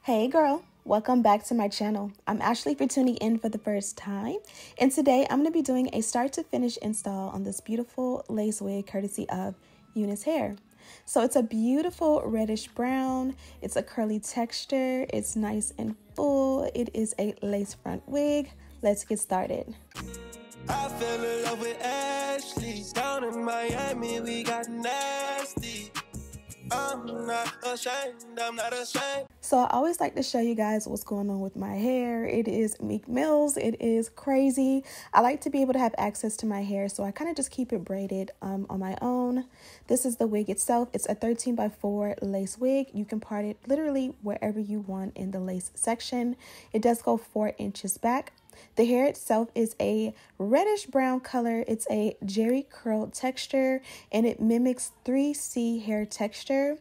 Hey girl, welcome back to my channel. I'm Ashley for tuning in for the first time, and today I'm going to be doing a start to finish install on this beautiful lace wig courtesy of Unice hair. So it's a beautiful reddish brown, it's a curly texture, it's nice and full, it is a lace front wig. Let's get started. I fell in love with Ashley. Down in Miami, we got nasty. I'm not ashamed. So I always like to show you guys what's going on with my hair. It is Meek Mills. It is crazy. I like to be able to have access to my hair, so I kind of just keep it braided on my own. This is the wig itself. It's a 13x4 lace wig. You can part it literally wherever you want in the lace section. It does go 4 inches back. The hair itself is a reddish brown color. It's a jerry curl texture and it mimics 3C hair texture.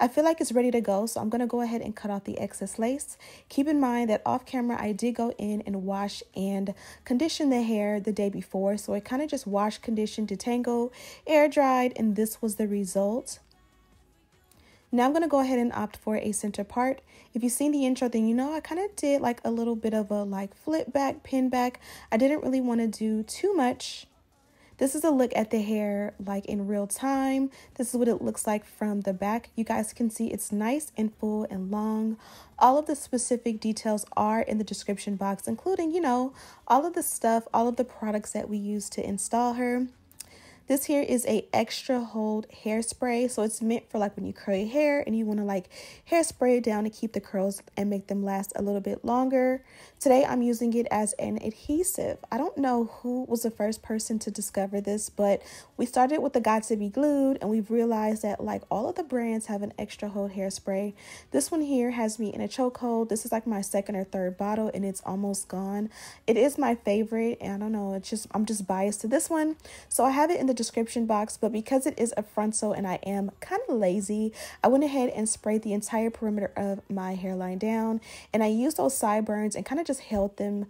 I feel like it's ready to go, so I'm going to go ahead and cut off the excess lace. Keep in mind that off camera, I did go in and wash and condition the hair the day before. So I kind of just washed, conditioned, detangled, air dried, and this was the result. Now I'm going to go ahead and opt for a center part. If you've seen the intro, then you know I kind of did like a little bit of a flip back, pin back. I didn't really want to do too much. This is a look at the hair like in real time. This is what it looks like from the back. You guys can see it's nice and full and long. All of the specific details are in the description box, including, you know, all of the stuff, all of the products that we use to install her. This here is a extra hold hairspray, so it's meant for like when you curl your hair and you want to like hairspray it down to keep the curls and make them last a little bit longer. Today I'm using it as an adhesive. I don't know who was the first person to discover this, but we started with the Got to Be Glued and we've realized that like all of the brands have an extra hold hairspray. This one here has me in a chokehold. This is like my second or third bottle and it's almost gone. It is my favorite and I don't know, I'm just biased to this one. So I have it in the description box, but because it is a frontal and I am kind of lazy, I went ahead and sprayed the entire perimeter of my hairline down, and I used those sideburns and kind of just held them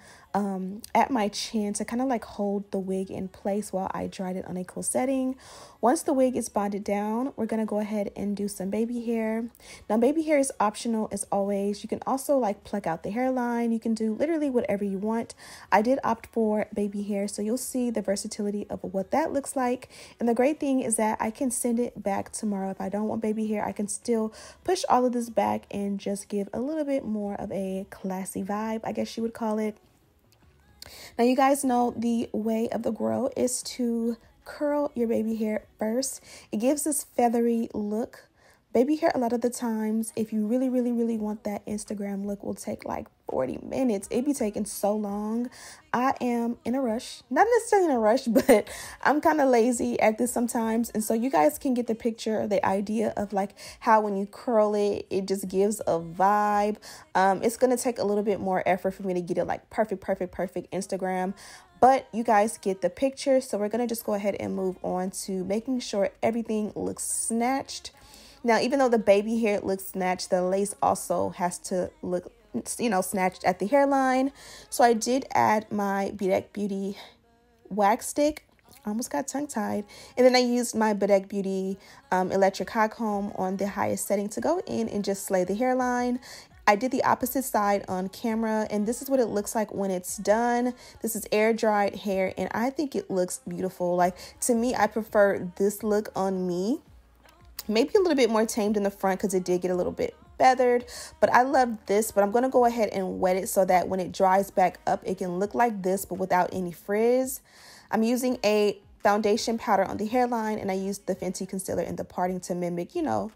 at my chin to kind of like hold the wig in place while I dried it on a cool setting. Once the wig is bonded down, we're gonna go ahead and do some baby hair. Now baby hair is optional as always. You can also like pluck out the hairline. You can do literally whatever you want. I did opt for baby hair, so you'll see the versatility of what that looks like. And the great thing is that I can send it back tomorrow. If I don't want baby hair, I can still push all of this back and just give a little bit more of a classy vibe, I guess you would call it. Now you guys know the way of the grow is to curl your baby hair first. It gives this feathery look. Baby hair, a lot of the times, if you really want that Instagram look, will take like 40 minutes. It be taking so long. I am in a rush. Not necessarily in a rush, but I'm kind of lazy at this sometimes. And so you guys can get the picture, the idea of like how when you curl it, it just gives a vibe. It's going to take a little bit more effort for me to get it like perfect Instagram. But you guys get the picture. So we're going to just go ahead and move on to making sure everything looks snatched. Now, even though the baby hair looks snatched, the lace also has to look, you know, snatched at the hairline. So I did add my Bedeck Beauty wax stick. I almost got tongue-tied. And then I used my Bedeck Beauty electric hot comb on the highest setting to go in and just slay the hairline. I did the opposite side on camera, and this is what it looks like when it's done. This is air dried hair, and I think it looks beautiful. Like, to me, I prefer this look on me. Maybe a little bit more tamed in the front because it did get a little bit feathered, but I love this. But I'm going to go ahead and wet it so that when it dries back up, it can look like this, but without any frizz. I'm using a foundation powder on the hairline, and I used the Fenty concealer in the parting to mimic, you know,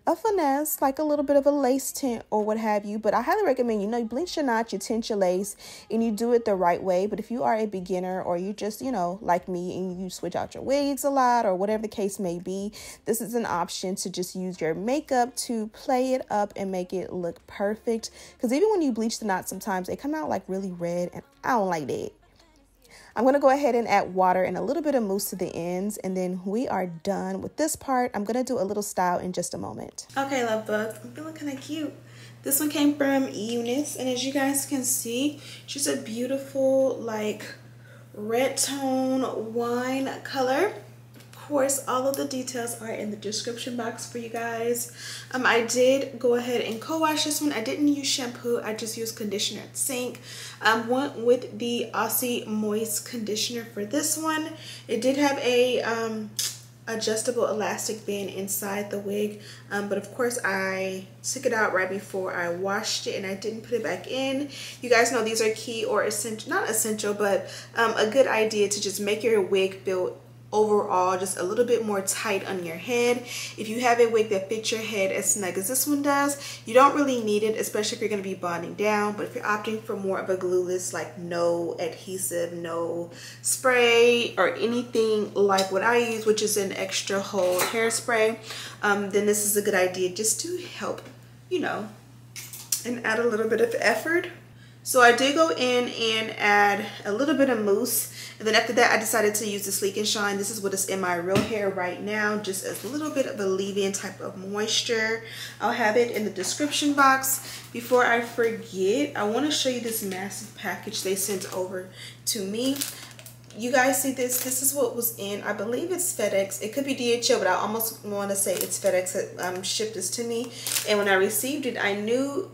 a finesse, like a little bit of a lace tint or what have you. But I highly recommend, you know, you bleach your knot, you tint your lace, and you do it the right way. But if you are a beginner or you just, you know, like me, and you switch out your wigs a lot or whatever the case may be, this is an option to just use your makeup to play it up and make it look perfect. Because even when you bleach the knot, sometimes they come out like really red, and I don't like that. I'm going to go ahead and add water and a little bit of mousse to the ends, and then we are done with this part. I'm going to do a little style in just a moment. Okay, love bugs, I'm feeling kind of cute. This one came from Unice, and as you guys can see, she's a beautiful like red tone wine color. Of course, all of the details are in the description box for you guys. I did go ahead and co-wash this one. I didn't use shampoo. I just used conditioner at sink. Went with the Aussie Moist conditioner for this one. It did have a adjustable elastic band inside the wig, but of course I took it out right before I washed it and I didn't put it back in. You guys know these are key or essential, not essential, but a good idea to just make your wig feel overall just a little bit more tight on your head. If you have a wig that fits your head as snug as this one does, you don't really need it, especially if you're going to be bonding down. But if you're opting for more of a glueless, like no adhesive, no spray or anything like what I use, which is an extra hold hairspray, then this is a good idea just to help, you know, and add a little bit of effort. So I did go in and add a little bit of mousse, and then after that I decided to use the Sleek and Shine. This is what is in my real hair right now, just as a little bit of a leave-in type of moisture. I'll have it in the description box. Before I forget, I want to show you this massive package they sent over to me. You guys see this? This is what was in, I believe it's FedEx. It could be DHL, but I almost want to say it's FedEx that shipped this to me. And when I received it, I knew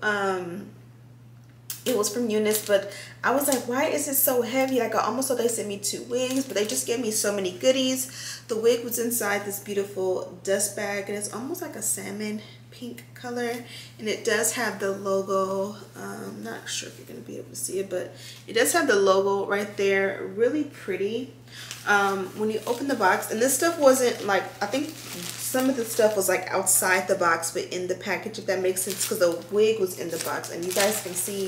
it was from Unice, but I was like, why is it so heavy? Like, I almost thought they sent me 2 wigs, but they just gave me so many goodies. The wig was inside this beautiful dust bag, and it's almost like a salmon pink color, and it does have the logo. Not sure if you're gonna be able to see it, but it does have the logo right there. Really pretty. When you open the box, and this stuff wasn't like, I think some of the stuff was like outside the box but in the package, if that makes sense, because the wig was in the box. And you guys can see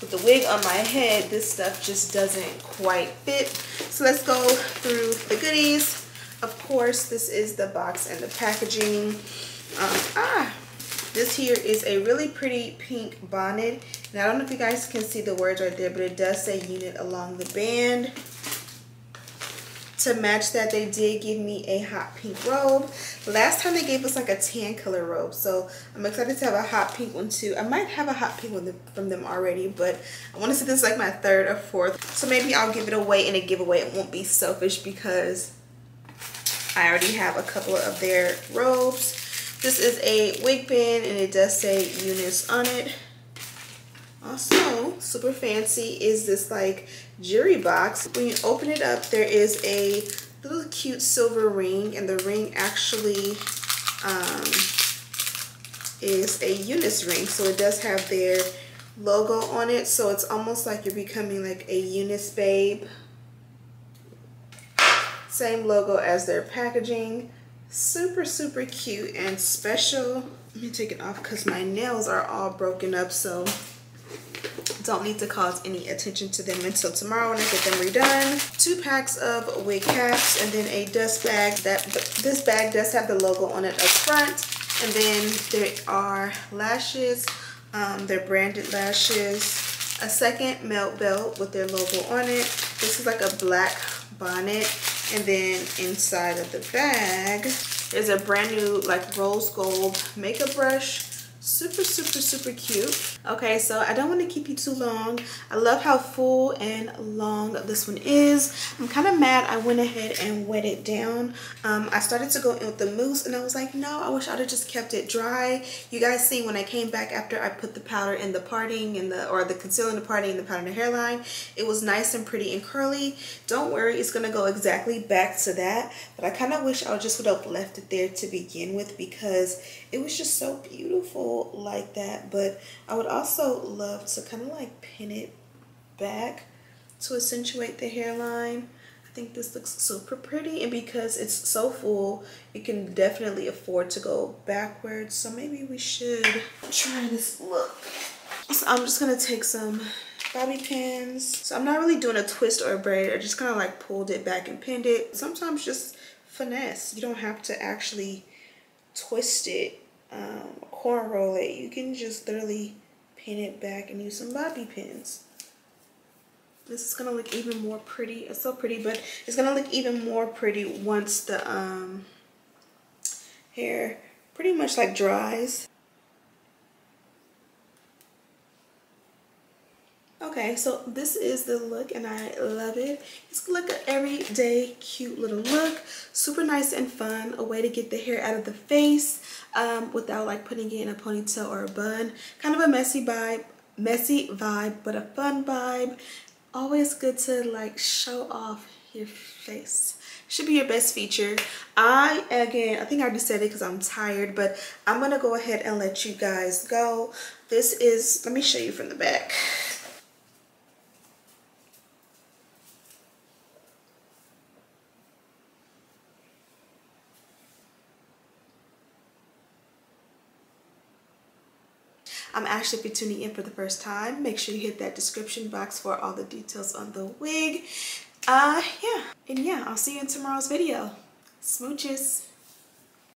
with the wig on my head, this stuff just doesn't quite fit. So let's go through the goodies. Of course, this is the box and the packaging. This here is a really pretty pink bonnet, and I don't know if you guys can see the words right there, but it does say unit along the band. To match that, they did give me a hot pink robe. Last time they gave us like a tan color robe, so I'm excited to have a hot pink one too. I might have a hot pink one from them already, but I want to say this is like my 3rd or 4th, so maybe I'll give it away in a giveaway. It won't be selfish because I already have a couple of their robes. This is a wig band, and it does say Unice on it. Also, super fancy is this like jewelry box. When you open it up, there is a little cute silver ring, and the ring actually is a Unice ring. So it does have their logo on it, so it's almost like you're becoming like a Unice babe. Same logo as their packaging. Super, super cute and special. Let me take it off because my nails are all broken up, so don't need to cause any attention to them until tomorrow when I get them redone. 2 packs of wig caps, and then a dust bag. This bag does have the logo on it up front. And then there are lashes. They're branded lashes. A second melt belt with their logo on it. This is like a black bonnet. And then inside of the bag, there's a brand new like rose gold makeup brush. Super, super, super cute. Okay, so I don't want to keep you too long. I love how full and long this one is. I'm kind of mad I went ahead and wet it down. I started to go in with the mousse, and I was like, no, I wish I'd have just kept it dry. You guys see when I came back after I put the powder in the parting and the concealer in the parting and the powder in the hairline, it was nice and pretty and curly. Don't worry, it's gonna go exactly back to that, but I kind of wish I just would have left it there to begin with because it was just so beautiful like that. But I would also love to kind of like pin it back to accentuate the hairline. I think this looks super pretty, and because it's so full, you can definitely afford to go backwards. So maybe we should try this look. So I'm just gonna take some bobby pins. So I'm not really doing a twist or a braid. I just kind of like pulled it back and pinned it. Sometimes just finesse. You don't have to actually twist it, cornroll it. You can just literally pin it back and use some bobby pins. This is gonna look even more pretty. It's so pretty, but it's gonna look even more pretty once the hair pretty much like dries. Okay, so this is the look and I love it. It's like an everyday cute little look, super nice and fun, a way to get the hair out of the face without like putting it in a ponytail or a bun. Kind of a messy vibe, but a fun vibe. Always good to like show off your face. Should be your best feature. I think I already said it because I'm tired, but I'm gonna go ahead and let you guys go. This is, let me show you from the back. I'm Ashley. If you're tuning in for the first time, make sure you hit that description box for all the details on the wig. Yeah, I'll see you in tomorrow's video. Smooches.